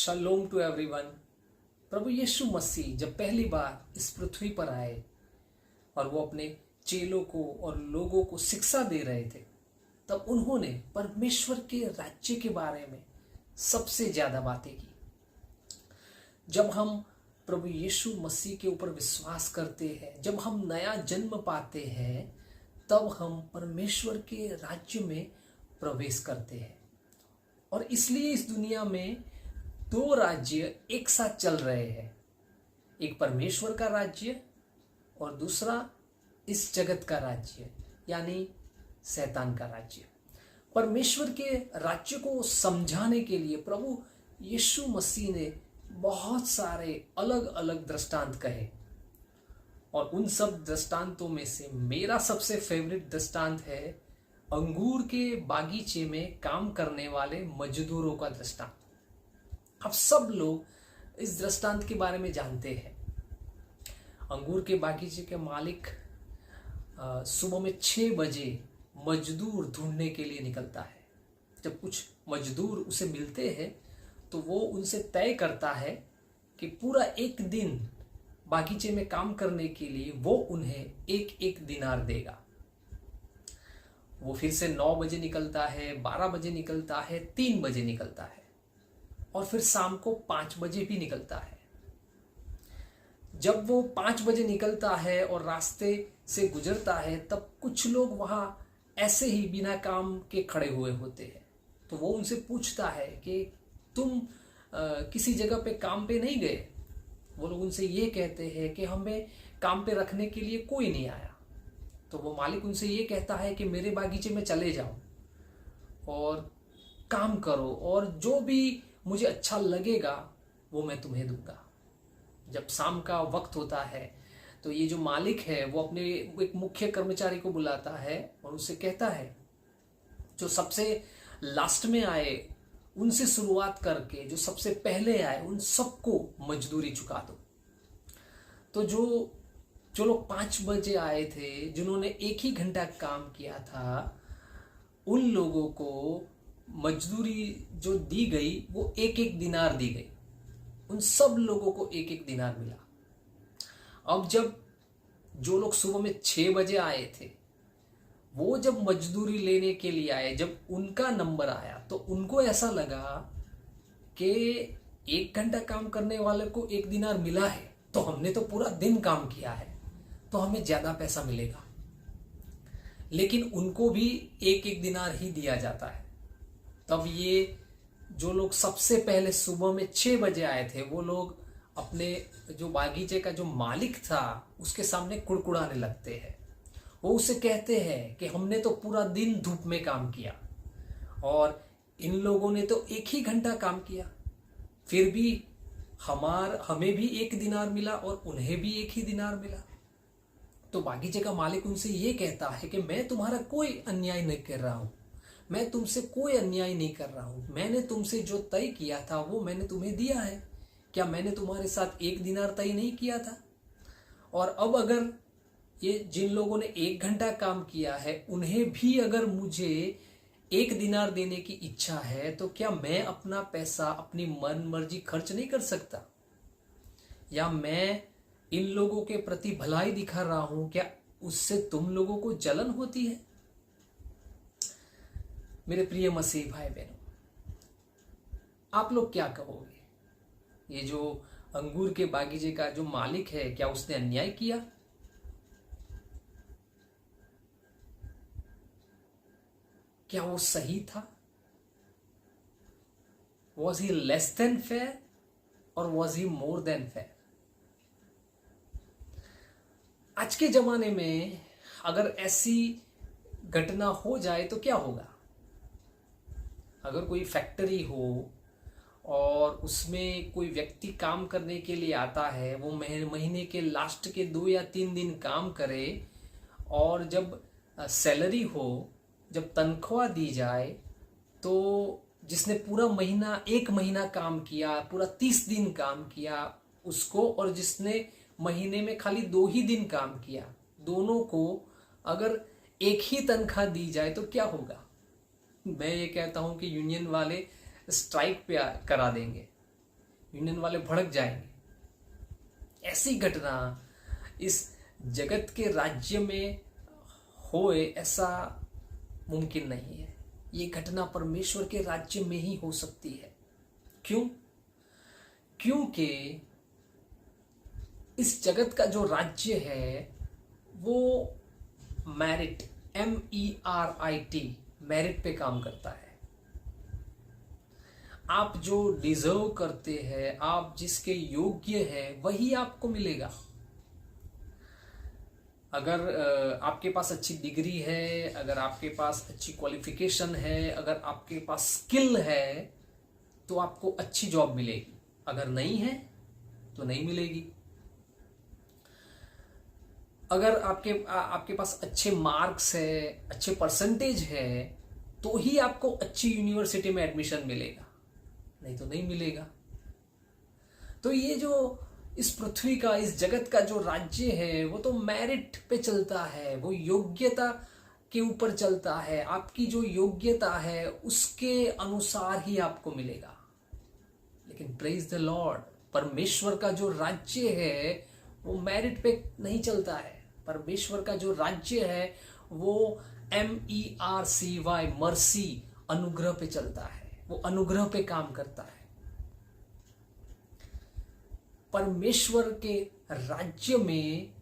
शलोम to everyone. प्रभु यीशु मसीह जब पहली बार इस पृथ्वी पर आए और वो अपने चेलों को और लोगों को शिक्षा दे रहे थे, तब उन्होंने परमेश्वर के राज्य के बारे में सबसे ज्यादा बातें की। जब हम प्रभु यीशु मसीह के ऊपर विश्वास करते हैं, जब हम नया जन्म पाते हैं, तब हम परमेश्वर के राज्य में प्रवेश करते हैं। और इसलिए इस दुनिया में दो राज्य एक साथ चल रहे हैं, एक परमेश्वर का राज्य और दूसरा इस जगत का राज्य यानी शैतान का राज्य। परमेश्वर के राज्य को समझाने के लिए प्रभु यीशु मसीह ने बहुत सारे अलग अलग दृष्टांत कहे, और उन सब दृष्टांतों में से मेरा सबसे फेवरेट दृष्टांत है अंगूर के बागीचे में काम करने वाले मजदूरों का दृष्टांत। अब सब लोग इस दृष्टांत के बारे में जानते हैं। अंगूर के बागीचे के मालिक सुबह में 6 बजे मजदूर ढूंढने के लिए निकलता है। जब कुछ मजदूर उसे मिलते हैं तो वो उनसे तय करता है कि पूरा एक दिन बागीचे में काम करने के लिए वो उन्हें एक एक दिनार देगा। वो फिर से 9 बजे निकलता है, 12 बजे निकलता है, 3 बजे निकलता है और फिर शाम को 5 बजे भी निकलता है। जब वो 5 बजे निकलता है और रास्ते से गुजरता है, तब कुछ लोग वहां ऐसे ही बिना काम के खड़े हुए होते हैं। तो वो उनसे पूछता है कि तुम किसी जगह पे काम पे नहीं गए? वो लोग उनसे ये कहते हैं कि हमें काम पे रखने के लिए कोई नहीं आया। तो वो मालिक उनसे ये कहता है कि मेरे बागीचे में चले जाओ और काम करो, और जो भी मुझे अच्छा लगेगा वो मैं तुम्हें दूंगा। जब शाम का वक्त होता है तो ये जो मालिक है वो अपने एक मुख्य कर्मचारी को बुलाता है और उससे कहता है जो सबसे लास्ट में आए उनसे शुरुआत करके जो सबसे पहले आए उन सबको मजदूरी चुका दो। तो जो लोग 5 बजे आए थे, जिन्होंने एक ही घंटा काम किया था, उन लोगों को मजदूरी जो दी गई वो एक एक दिनार दी गई। उन सब लोगों को एक एक दिनार मिला। अब जब जो लोग सुबह में 6 बजे आए थे, वो जब मजदूरी लेने के लिए आए, जब उनका नंबर आया तो उनको ऐसा लगा कि 1 घंटा काम करने वाले को 1 दिनार मिला है, तो हमने तो पूरा दिन काम किया है, तो हमें ज्यादा पैसा मिलेगा। लेकिन उनको भी एक एक दिनार ही दिया जाता है। तब ये जो लोग सबसे पहले सुबह में 6 बजे आए थे, वो लोग अपने जो बागीचे का जो मालिक था उसके सामने कुड़कुड़ाने लगते हैं। वो उसे कहते हैं कि हमने तो पूरा दिन धूप में काम किया और इन लोगों ने तो 1 ही घंटा काम किया, फिर भी हमें भी 1 दिनार मिला और उन्हें भी 1 ही दिनार मिला। तो बागीचे का मालिक उनसे ये कहता है कि मैं तुम्हारा कोई अन्याय नहीं कर रहा हूं, मैं तुमसे कोई अन्याय नहीं कर रहा हूं। मैंने तुमसे जो तय किया था वो मैंने तुम्हें दिया है। क्या मैंने तुम्हारे साथ 1 दिनार तय नहीं किया था? और अब अगर ये जिन लोगों ने 1 घंटा काम किया है उन्हें भी अगर मुझे 1 दिनार देने की इच्छा है, तो क्या मैं अपना पैसा अपनी मन मर्जी खर्च नहीं कर सकता? या मैं इन लोगों के प्रति भलाई दिखा रहा हूं, क्या उससे तुम लोगों को जलन होती है? मेरे प्रिय मसीह भाई बहनों, आप लोग क्या कहोगे? ये जो अंगूर के बागीचे का जो मालिक है, क्या उसने अन्याय किया? क्या वो सही था? Was he less than fair और was he more than fair? आज के जमाने में अगर ऐसी घटना हो जाए तो क्या होगा? अगर कोई फैक्ट्री हो और उसमें कोई व्यक्ति काम करने के लिए आता है, वो महीने के लास्ट के 2 या 3 दिन काम करे, और जब सैलरी हो, जब तनख्वाह दी जाए, तो जिसने पूरा महीना 1 महीना काम किया, पूरा 30 दिन काम किया उसको, और जिसने महीने में खाली 2 ही दिन काम किया, दोनों को अगर एक ही तनख्वाह दी जाए तो क्या होगा? मैं ये कहता हूं कि यूनियन वाले स्ट्राइक पे करा देंगे। यूनियन वाले भड़क जाएंगे। ऐसी घटना इस जगत के राज्य में होए ऐसा मुमकिन नहीं है। ये घटना परमेश्वर के राज्य में ही हो सकती है। क्यों? क्योंकि इस जगत का जो राज्य है वो मेरिट, MERIT, मेरिट पे काम करता है। आप जो डिजर्व करते हैं, आप जिसके योग्य है, वही आपको मिलेगा। अगर आपके पास अच्छी डिग्री है, अगर आपके पास अच्छी क्वालिफिकेशन है, अगर आपके पास स्किल है, तो आपको अच्छी जॉब मिलेगी। अगर नहीं है तो नहीं मिलेगी। अगर आपके पास अच्छे मार्क्स है, अच्छे परसेंटेज है, तो ही आपको अच्छी यूनिवर्सिटी में एडमिशन मिलेगा, नहीं तो नहीं मिलेगा। तो ये जो इस पृथ्वी का, इस जगत का जो राज्य है वो तो मेरिट पे चलता है, वो योग्यता के ऊपर चलता है। आपकी जो योग्यता है उसके अनुसार ही आपको मिलेगा। लेकिन प्रेज द लॉर्ड, परमेश्वर का जो राज्य है वो मेरिट पे नहीं चलता है। परमेश्वर का जो राज्य है वो MERCY, मर्सी, अनुग्रह पे चलता है। वो अनुग्रह पे काम करता है। परमेश्वर के राज्य में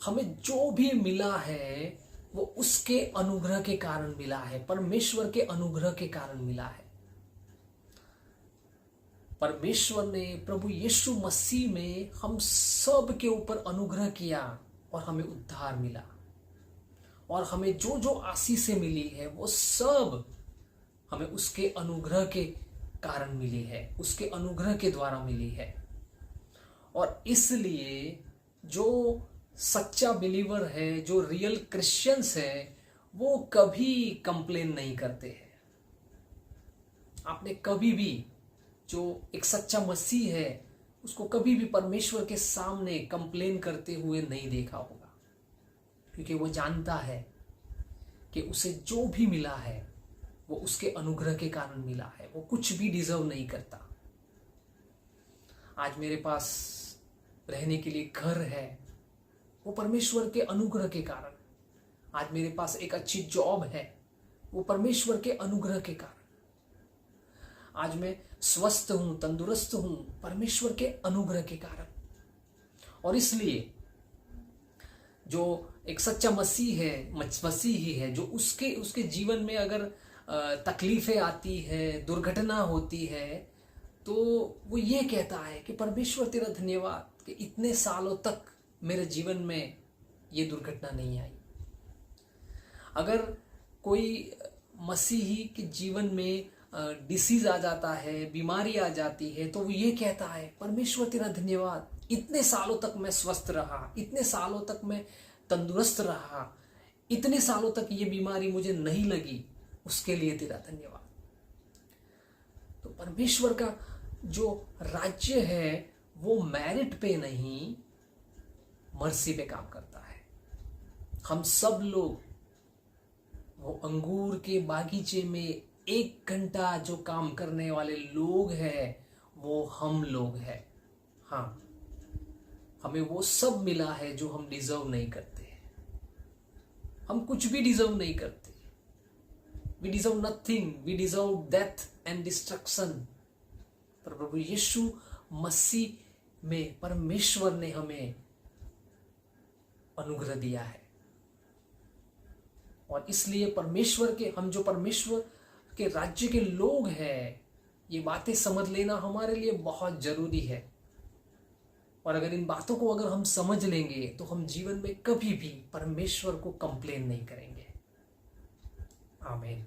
हमें जो भी मिला है वो उसके अनुग्रह के कारण मिला है, परमेश्वर के अनुग्रह के कारण मिला है। परमेश्वर ने प्रभु यीशु मसीह में हम सब के ऊपर अनुग्रह किया और हमें उद्धार मिला। और हमें जो जो आशीषें मिली है वो सब हमें उसके अनुग्रह के कारण मिली है, उसके अनुग्रह के द्वारा मिली है। और इसलिए जो सच्चा बिलीवर है, जो रियल क्रिश्चियंस है, वो कभी कंप्लेन नहीं करते हैं। आपने कभी भी, जो एक सच्चा मसीह है, उसको कभी भी परमेश्वर के सामने कंप्लेन करते हुए नहीं देखा होगा, क्योंकि वो जानता है कि उसे जो भी मिला है वो उसके अनुग्रह के कारण मिला है। वो कुछ भी डिजर्व नहीं करता। आज मेरे पास रहने के लिए घर है, वो परमेश्वर के अनुग्रह के कारण। आज मेरे पास एक अच्छी जॉब है, वो परमेश्वर के अनुग्रह के कारण। आज मैं स्वस्थ हूं, तंदुरुस्त हूं, परमेश्वर के अनुग्रह के कारण। और इसलिए जो एक सच्चा मसीह है, मसीही है, जो उसके जीवन में अगर तकलीफें आती है, दुर्घटना होती है, तो वो ये कहता है कि परमेश्वर तेरा धन्यवाद कि इतने सालों तक मेरे जीवन में ये दुर्घटना नहीं आई। अगर कोई मसीही के जीवन में डिसीज आ जाता है, बीमारी आ जाती है, तो वो ये कहता है परमेश्वर तेरा धन्यवाद, इतने सालों तक मैं स्वस्थ रहा, इतने सालों तक मैं तंदुरुस्त रहा, इतने सालों तक ये बीमारी मुझे नहीं लगी, उसके लिए तेरा धन्यवाद। तो परमेश्वर का जो राज्य है वो मेरिट पे नहीं, मर्सी पे काम करता है। हम सब लोग वो अंगूर के बागीचे में 1 घंटा जो काम करने वाले लोग हैं, वो हम लोग हैं। हाँ, हमें वो सब मिला है जो हम डिजर्व नहीं करते। हम कुछ भी डिजर्व नहीं करते। We deserve nothing, we deserve death and destruction. पर प्रभु यीशु मसीह में परमेश्वर ने हमें अनुग्रह दिया है। और इसलिए हम जो परमेश्वर के राज्य के लोग हैं, ये बातें समझ लेना हमारे लिए बहुत जरूरी है। और अगर इन बातों को हम समझ लेंगे तो हम जीवन में कभी भी परमेश्वर को कंप्लेन नहीं करेंगे। आमीन।